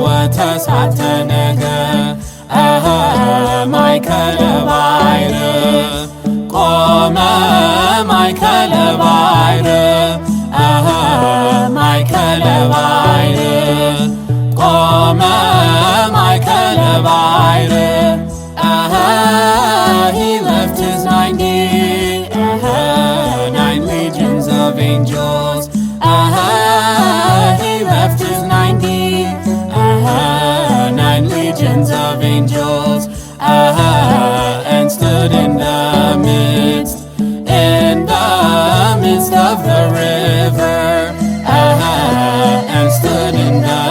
ወተሳተነገ ማእከለ ባሕር ቆመ ማእከለ ባሕር ማእከለ ባሕር ቆመ ማእከለ ባሕር of angels, and stood in the midst of the river, and stood in the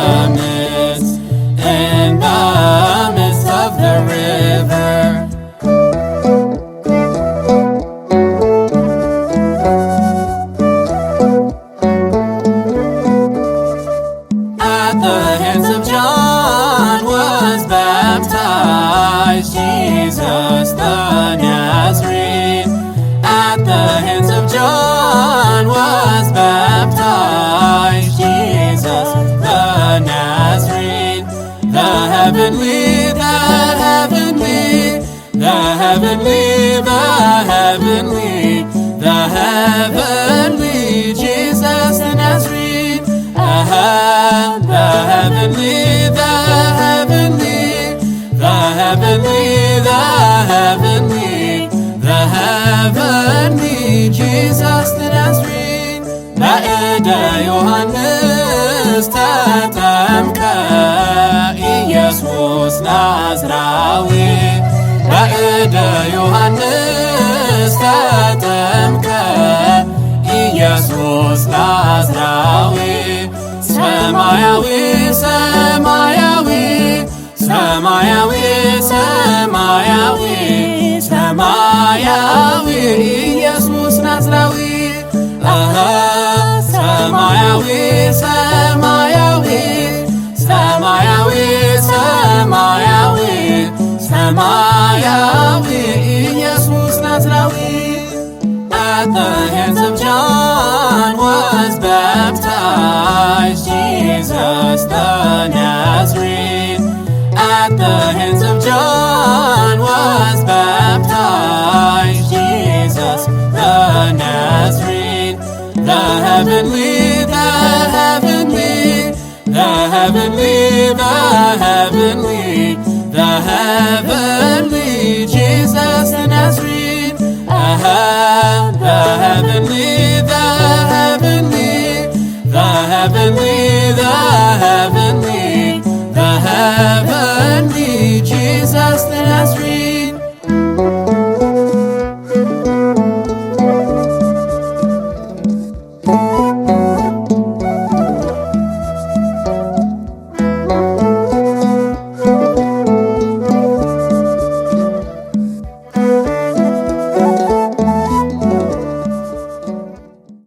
midst of the river. At the hands of John was baptized Jesus the Nazarene. At the hands of John was baptized Jesus the Nazarene. The heavenly, the heavenly, the heavenly, the heavenly, the heavenly Jesus the Nazarene. The heavenly, the heavenly, the heavenly, the heavenly, the heavenly Jesus the Nazarene. በእደ ዮሐንስ ተጠምቀ ኢየሱስ ናዝራዊ። በእደ ዮሐንስ ተጠምቀ ኢየሱስ ናዝራዊ። ሰማያዊ ሰማያዊ ሰማያዊ ሰማያዊ ሰማያዊ ኢየሱስ ናዝራዊ። ሰማያዊ ሰማያዊ ሰማያዊ ሰማያዊ ሰማያዊ ኢየሱስ ናዝራዊ። At the hands of John was baptized Jesus the Nazarene. At the hands of John was baptized Jesus the Nazarene. The heavenly, the heavenly, the heavenly, the heavenly, the heavenly Jesus the Nazarene. The heavenly, the heavenly, the heavenly, the heavenly, the heavenly Jesus the Nazarene.